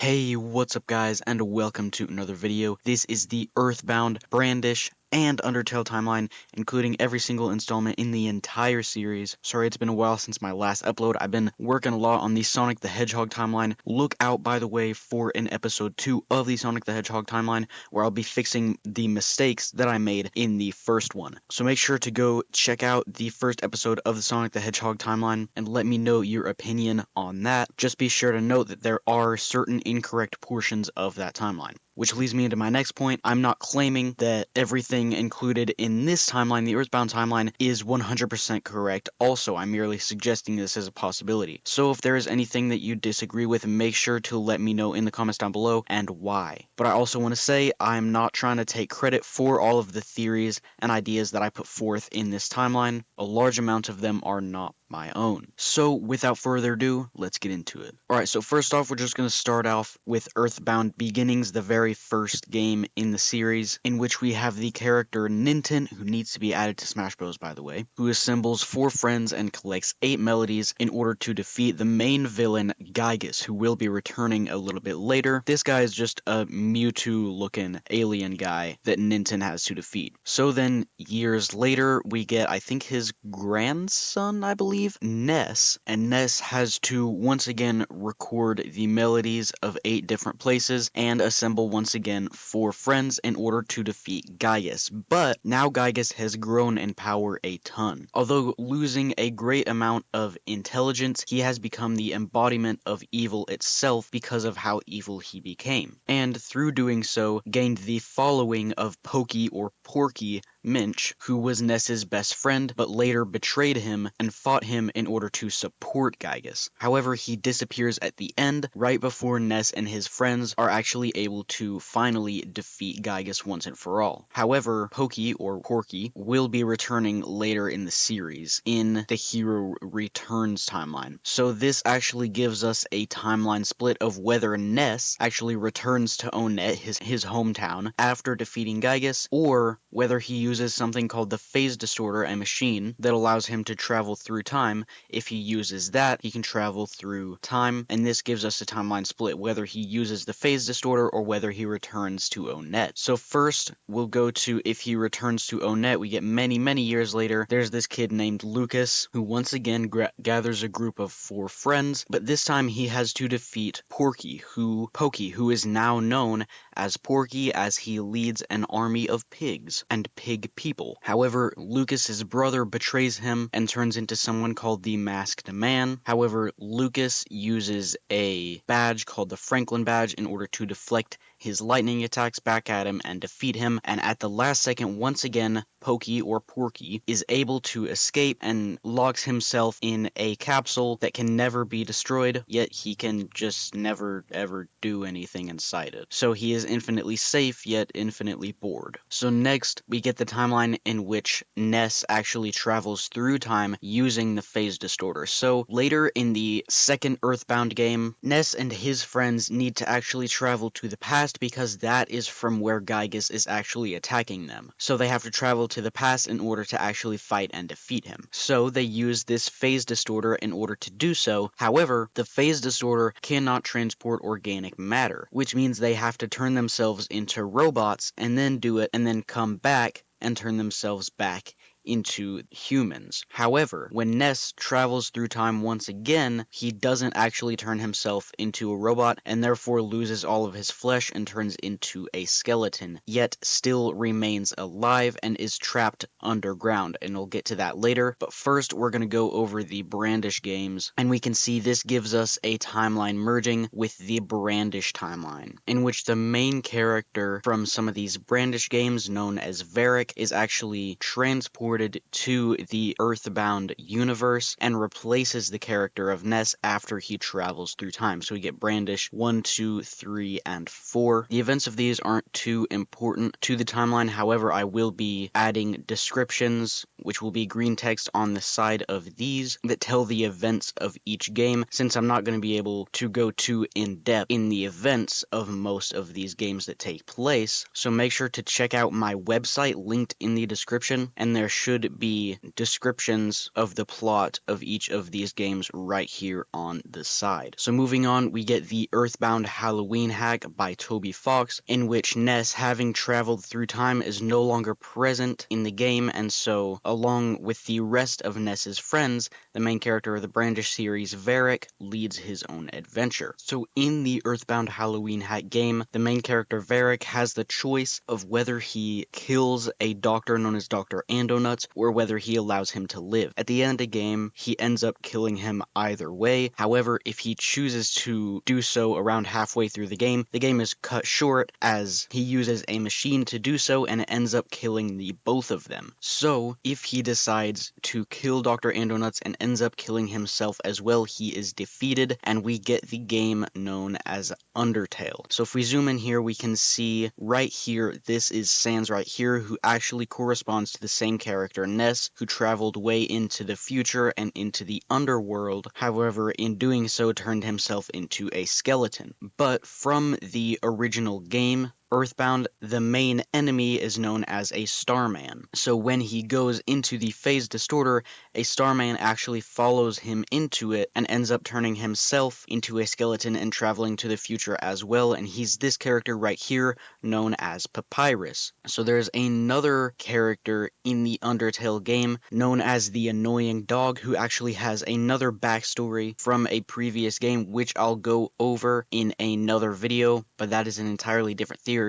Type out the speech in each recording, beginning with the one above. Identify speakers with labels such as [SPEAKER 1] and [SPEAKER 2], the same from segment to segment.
[SPEAKER 1] Hey, what's up guys, and welcome to another video. This is the Earthbound, Brandish, and Undertale timeline, including every single installment in the entire series. Sorry it's been a while since my last upload. I've been working a lot on the Sonic the Hedgehog timeline. Look out, by the way, for an episode 2 of the Sonic the Hedgehog timeline, where I'll be fixing the mistakes that I made in the first one. So make sure to go check out the first episode of the Sonic the Hedgehog timeline, and let me know your opinion on that. Just be sure to note that there are certain incorrect portions of that timeline. Which leads me into my next point. I'm not claiming that everything included in this timeline, the Earthbound timeline, is 100% correct. Also, I'm merely suggesting this as a possibility. So if there is anything that you disagree with, make sure to let me know in the comments down below and why. But I also want to say I'm not trying to take credit for all of the theories and ideas that I put forth in this timeline. A large amount of them are not my own. So without further ado, let's get into it. Alright, so first off, we're just going to start off with Earthbound Beginnings, the very first game in the series, in which we have the character Ninten, who needs to be added to Smash Bros, by the way, who assembles 4 friends and collects 8 melodies in order to defeat the main villain, Gygus, who will be returning a little bit later. This guy is just a Mewtwo-looking alien guy that Ninten has to defeat. So then, years later, we get, I think, his grandson, I believe, Ness, and Ness has to once again record the melodies of 8 different places and assemble once again 4 friends in order to defeat Gygus. But now Gygus has grown in power a ton. Although losing a great amount of intelligence, he has become the embodiment of evil itself because of how evil he became. And through doing so, gained the following of Pokey or Porky Minch, who was Ness's best friend, but later betrayed him and fought him in order to support Gygus. However, he disappears at the end, right before Ness and his friends are actually able to finally defeat Gygus once and for all. However, Pokey or Porky will be returning later in the series, in the Hero Returns timeline. So this actually gives us a timeline split of whether Ness actually returns to Onett, his hometown, after defeating Gygus, or whether he uses something called the Phase Distorter, a machine that allows him to travel through time. If he uses that, he can travel through time, and this gives us a timeline split, whether he uses the Phase Distorter or whether he returns to Onett. So first, we'll go to if he returns to Onett. We get many years later. There's this kid named Lucas, who once again gathers a group of 4 friends, but this time he has to defeat Pokey, who is now known as Porky, as he leads an army of pigs and pig people. However, Lucas's brother betrays him and turns into someone called the Masked Man. However, Lucas uses a badge called the Franklin badge in order to deflect his lightning attacks back at him and defeat him, and at the last second, once again, Pokey or Porky is able to escape and locks himself in a capsule that can never be destroyed, yet he can just never ever do anything inside it. So he is infinitely safe, yet infinitely bored. So next, we get the timeline in which Ness actually travels through time using the Phase Distorter. So later in the second Earthbound game, Ness and his friends need to actually travel to the past because that is from where Gygus is actually attacking them. So they have to travel to the past in order to actually fight and defeat him. So they use this Phase Distorter in order to do so. However, the Phase Distorter cannot transport organic matter, which means they have to turn themselves into robots and then do it and then come back and turn themselves back into humans. However, when Ness travels through time once again, he doesn't actually turn himself into a robot and therefore loses all of his flesh and turns into a skeleton, yet still remains alive and is trapped underground, and we'll get to that later. But first, we're going to go over the Brandish games, and we can see this gives us a timeline merging with the Brandish timeline, in which the main character from some of these Brandish games, known as Varric, is actually transported to the Earthbound universe and replaces the character of Ness after he travels through time. So we get Brandish 1, 2, 3, and 4. The events of these aren't too important to the timeline, however, I will be adding descriptions, which will be green text on the side of these, that tell the events of each game, since I'm not going to be able to go too in-depth in the events of most of these games that take place. So make sure to check out my website linked in the description, and there should be descriptions of the plot of each of these games right here on the side. So moving on, we get the Earthbound Halloween hack by Toby Fox, in which Ness, having traveled through time, is no longer present in the game, and so, along with the rest of Ness's friends, the main character of the Brandish series, Varric, leads his own adventure. So in the Earthbound Halloween hack game, the main character Varric has the choice of whether he kills a doctor known as Dr. Andonuts or whether he allows him to live. At the end of the game, he ends up killing him either way. However, if he chooses to do so around halfway through the game is cut short as he uses a machine to do so, and it ends up killing the both of them. So if he decides to kill Dr. Andonuts and ends up killing himself as well, he is defeated, and we get the game known as Undertale. So if we zoom in here, we can see right here, this is Sans right here, who actually corresponds to the same character, Ness, who traveled way into the future and into the underworld. However, in doing so, turned himself into a skeleton. But from the original game, Earthbound, the main enemy is known as a Starman. So when he goes into the Phase Distorter, a Starman actually follows him into it and ends up turning himself into a skeleton and traveling to the future as well, and he's this character right here known as Papyrus. So there's another character in the Undertale game known as the Annoying Dog, who actually has another backstory from a previous game, which I'll go over in another video, but that is an entirely different theory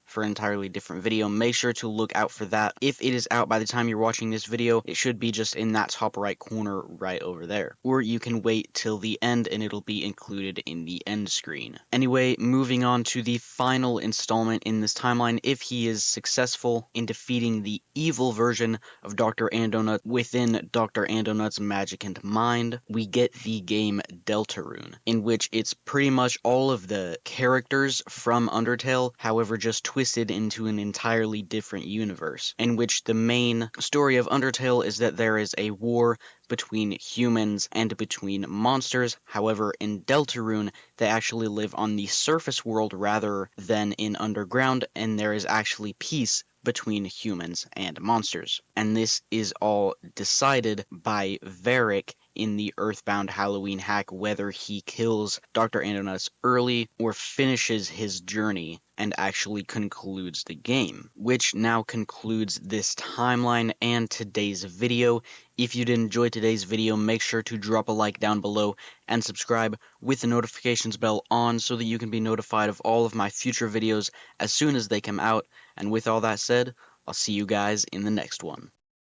[SPEAKER 1] for an entirely different video. Make sure to look out for that. If it is out by the time you're watching this video, it should be just in that top right corner right over there. Or you can wait till the end and it'll be included in the end screen. Anyway, moving on to the final installment in this timeline. If he is successful in defeating the evil version of Dr. Andonut within Dr. Andonut's magic and mind, we get the game Deltarune, in which it's pretty much all of the characters from Undertale, however just twisted into an entirely different universe, in which the main story of Undertale is that there is a war between humans and between monsters. However, in Deltarune, they actually live on the surface world rather than in underground, and there is actually peace between humans and monsters. And this is all decided by Varric in the Earthbound Halloween hack, whether he kills Dr. Andonuts early or finishes his journey and actually concludes the game, which now concludes this timeline and today's video. If you did enjoy today's video, make sure to drop a like down below and subscribe with the notifications bell on so that you can be notified of all of my future videos as soon as they come out. And with all that said, I'll see you guys in the next one.